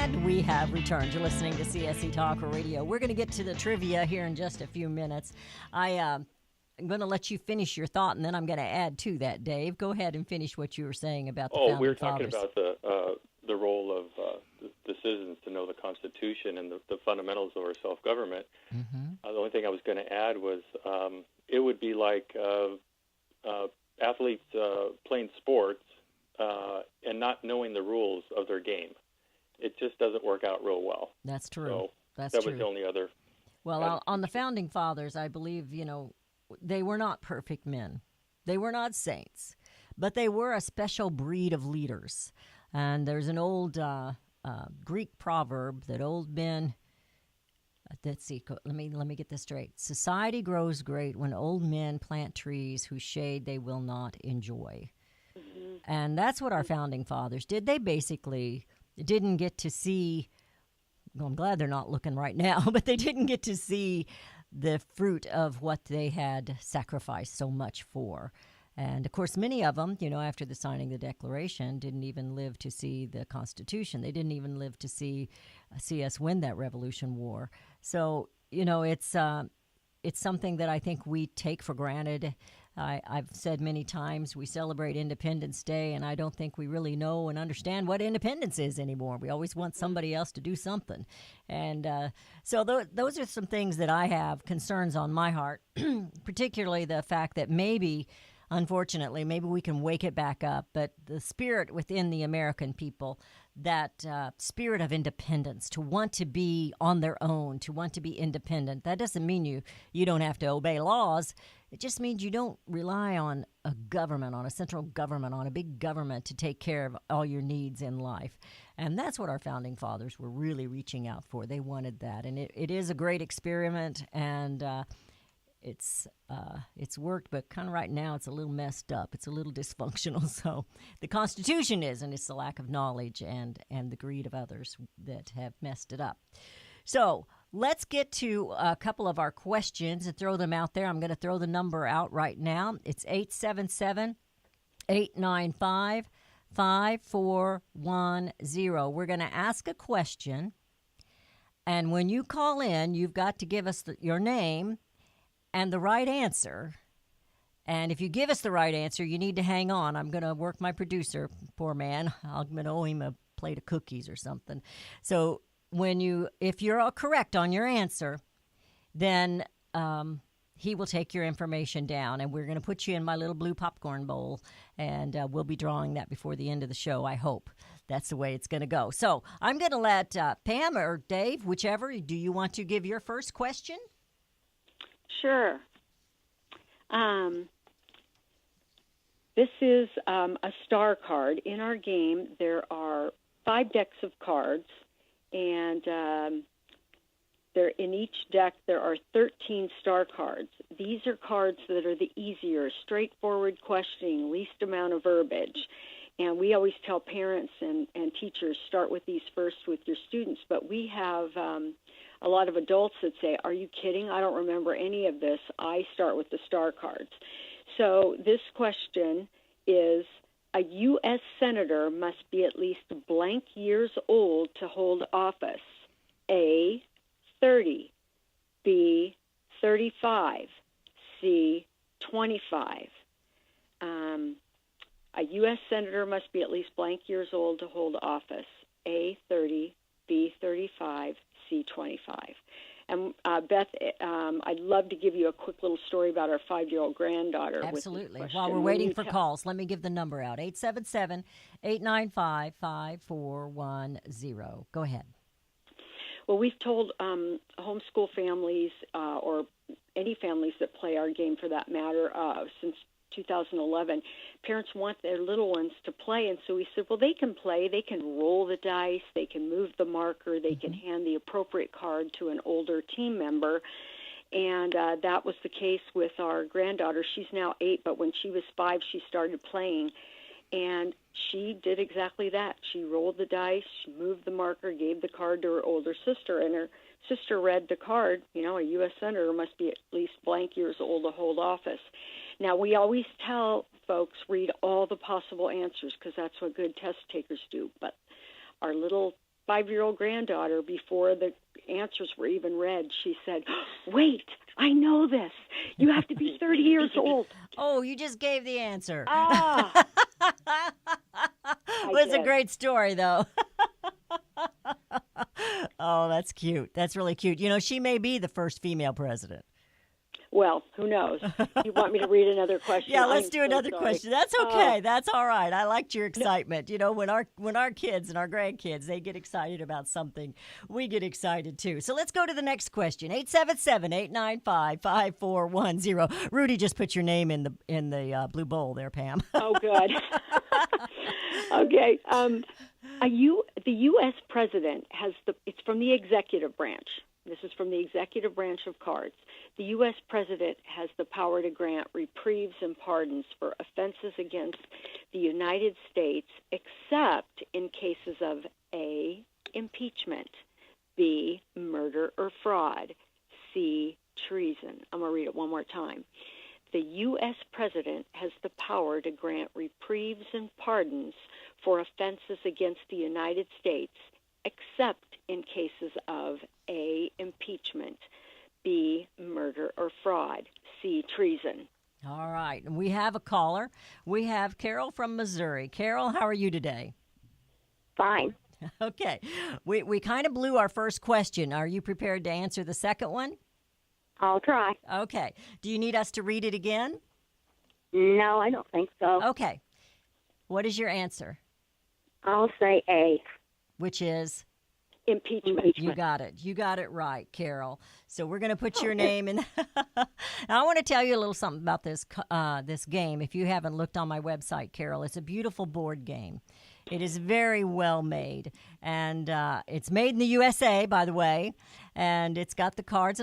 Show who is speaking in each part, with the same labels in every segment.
Speaker 1: And we have returned. You're listening to CSC Talk Radio. We're going to get to the trivia here in just a few minutes. I'm going to let you finish your thought, and then I'm going to add to that, Dave. Go ahead and finish what you were saying about the founding
Speaker 2: we were talking
Speaker 1: fathers.
Speaker 2: about the role of the citizens to know the Constitution and the fundamentals of our self-government.
Speaker 1: Mm-hmm.
Speaker 2: The only thing I was going to add was it would be like athletes playing sports and not knowing the rules of their game. It just doesn't work out real well.
Speaker 1: That's true.
Speaker 2: So
Speaker 1: That's
Speaker 2: that
Speaker 1: true.
Speaker 2: was the only other.
Speaker 1: Well, on the founding fathers, I believe, they were not perfect men. They were not saints, but they were a special breed of leaders. And there's an old Greek proverb that old men. Let's see. Let me get this straight. Society grows great when old men plant trees whose shade they will not enjoy. Mm-hmm. And that's what our founding fathers did. They basically didn't get to see. Well, I'm glad they're not looking right now, but they didn't get to see the fruit of what they had sacrificed so much for. And, of course, many of them, after the signing of the Declaration, didn't even live to see the Constitution. They didn't even live to see us win that Revolution War. So, it's something that I think we take for granted. I've said many times we celebrate Independence Day, and I don't think we really know and understand what independence is anymore. We always want somebody else to do something. And so those are some things that I have concerns on my heart, particularly the fact that unfortunately, maybe we can wake it back up, but the spirit within the American people, that spirit of independence, to want to be on their own, to want to be independent, that doesn't mean you don't have to obey laws. It just means you don't rely on a government, on a central government, on a big government to take care of all your needs in life. And that's what our founding fathers were really reaching out for. They wanted that. And it is a great experiment, and it's worked, but kind of right now it's a little messed up. It's a little dysfunctional. So the Constitution is, and it's the lack of knowledge and the greed of others that have messed it up. So let's get to a couple of our questions and throw them out there. I'm going to throw the number out right now. It's 877-895-5410. We're going to ask a question, and when you call in, you've got to give us your name and the right answer. And if you give us the right answer, you need to hang on. I'm going to work my producer, poor man. I'm going to owe him a plate of cookies or something. So if you're all correct on your answer, then he will take your information down, and we're going to put you in my little blue popcorn bowl, and we'll be drawing that before the end of the show, I hope. That's the way it's going to go. So I'm going to let Pam or Dave, whichever, do you want to give your first question?
Speaker 3: Sure. This is a star card. In our game, there are 5 decks of cards, and in each deck there are 13 star cards. These are cards that are the easier, straightforward questioning, least amount of verbiage. And we always tell parents and teachers, start with these first with your students, but we have a lot of adults that say, are you kidding? I don't remember any of this. I start with the star cards. So this question is, a U.S. Senator must be at least blank years old to hold office. A, 30. B, 35. C, 25. A U.S. Senator must be at least blank years old to hold office. A, 30. B, 35. C, 25. And Beth, I'd love to give you a quick little story about our 5-year-old granddaughter.
Speaker 1: Absolutely. While we're waiting for calls, let me give the number out, 877-895-5410. Go ahead.
Speaker 3: Well, we've told homeschool families or any families that play our game for that matter since 2011, parents want their little ones to play, and so we said, well, they can play. They can roll the dice. They can move the marker. They can hand the appropriate card to an older team member, and that was the case with our granddaughter. She's now 8, but when she was 5, she started playing, and she did exactly that. She rolled the dice, she moved the marker, gave the card to her older sister, and her sister read the card. A U.S. Senator must be at least blank years old to hold office. Now, we always tell folks, read all the possible answers, because that's what good test takers do. But our little 5-year-old granddaughter, before the answers were even read, she said, "Wait, I know this. You have to be 30 years old."
Speaker 1: Oh, you just gave the answer.
Speaker 3: Ah,
Speaker 1: Well, it's a
Speaker 3: did.
Speaker 1: great story, though. Oh, that's cute. That's really cute. You know, she may be the first female president.
Speaker 3: Well, who knows? You want me to read another question?
Speaker 1: Yeah, let's
Speaker 3: I'm
Speaker 1: do
Speaker 3: so
Speaker 1: another
Speaker 3: sorry.
Speaker 1: question. That's okay. That's all right. I liked your excitement. You know, when our kids and our grandkids, they get excited about something, we get excited too. So let's go to the next question. 877-895-5410. Rudy just put your name in the blue bowl there, Pam.
Speaker 3: Oh, good. Okay. The U.S. president it's from the executive branch. This is from the executive branch of cards. The U.S. president has the power to grant reprieves and pardons for offenses against the United States, except in cases of A, impeachment, B, murder or fraud, C, treason. I'm going to read it one more time. The U.S. president has the power to grant reprieves and pardons for offenses against the United States, except in cases of A, impeachment, B, murder or fraud, C, treason.
Speaker 1: All right. And we have a caller. We have Carol from Missouri. Carol, how are you today?
Speaker 4: Fine.
Speaker 1: Okay. We kind of blew our first question. Are you prepared to answer the second one?
Speaker 4: I'll try.
Speaker 1: Okay. Do you need us to read it again?
Speaker 4: No, I don't think so.
Speaker 1: Okay. What is your answer?
Speaker 4: I'll say A.
Speaker 1: Which is?
Speaker 3: Impeachment.
Speaker 1: You got it. You got it right, Carol. So we're going to put your name in. Now, I want to tell you a little something about this game. If you haven't looked on my website, Carol, it's a beautiful board game. It is very well made, and it's made in the USA, by the way. And it's got the cards,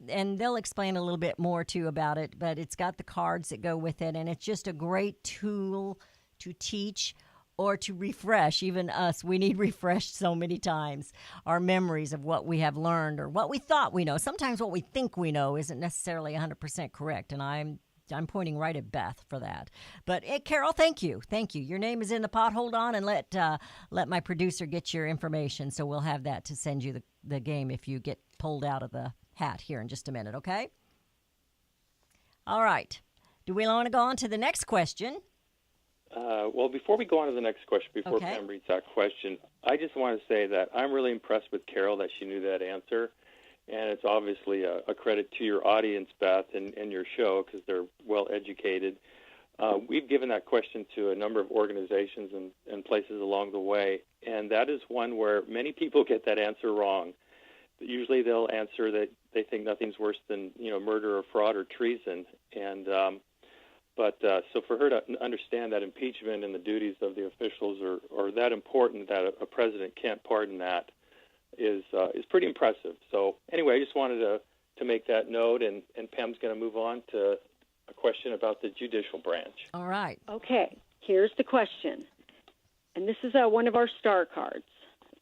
Speaker 1: and they'll explain a little bit more too about it. But it's got the cards that go with it, and it's just a great tool to teach or to refresh. Even us, we need refreshed so many times, our memories of what we have learned or what we thought we know. Sometimes what we think we know isn't necessarily 100% correct, and I'm pointing right at Beth for that. But Carol, thank you. Your name is in the pot. Hold on and let my producer get your information, so we'll have that to send you the game if you get pulled out of the hat here in just a minute, okay? All right. Do we want to go on to the next question?
Speaker 2: Well, before we go on to the next question, before
Speaker 1: Okay.
Speaker 2: Pam reads that question, I just want to say that I'm really impressed with Carol that she knew that answer. And it's obviously a credit to your audience, Beth, and your show, because they're well educated. We've given that question to a number of organizations and places along the way, and that is one where many people get that answer wrong. Usually they'll answer that they think nothing's worse than murder or fraud or treason. And so for her to understand that impeachment and the duties of the officials are that important that a president can't pardon that is pretty impressive. So anyway, I just wanted to make that note, and Pam's going to move on to a question about the judicial branch.
Speaker 1: All right.
Speaker 3: Okay, here's the question. And this is one of our star cards,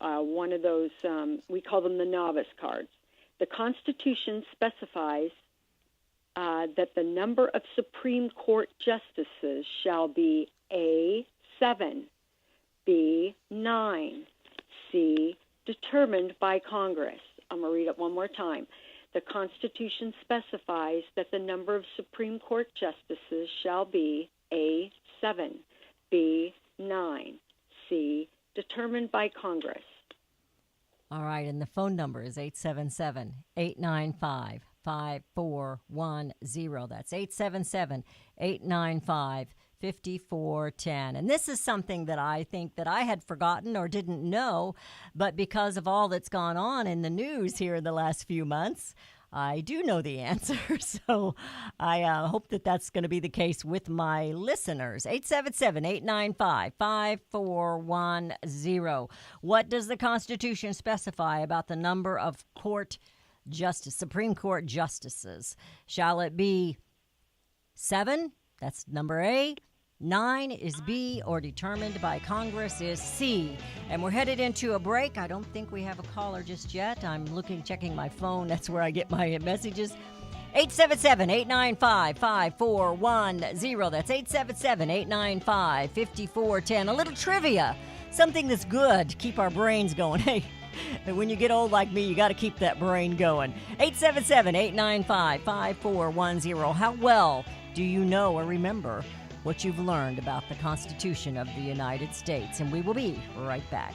Speaker 3: one of those, we call them the novice cards. The Constitution specifies that the number of Supreme Court justices shall be A, 7, B, 9, C, determined by Congress. I'm going to read it one more time. The Constitution specifies that the number of Supreme Court justices shall be A, 7, B, 9, C, determined by Congress.
Speaker 1: All right, and the phone number is 877-895-5410. That's 877-895-5410. And this is something that I think that I had forgotten or didn't know, but because of all that's gone on in the news here in the last few months, I do know the answer. So I hope that that's going to be the case with my listeners. 877-895-5410. What does the Constitution specify about the number of Supreme Court justices? Shall it be 7? That's number A. 9 is B, or determined by Congress is C. And we're headed into a break. I don't think we have a caller just yet. I'm checking my phone. That's where I get my messages. 877-895-5410. That's 877-895-5410. A little trivia. something that's good to keep our brains going. Hey, when you get old like me, you got to keep that brain going. 877-895-5410. How well do you know or remember what you've learned about the Constitution of the United States? And we will be right back.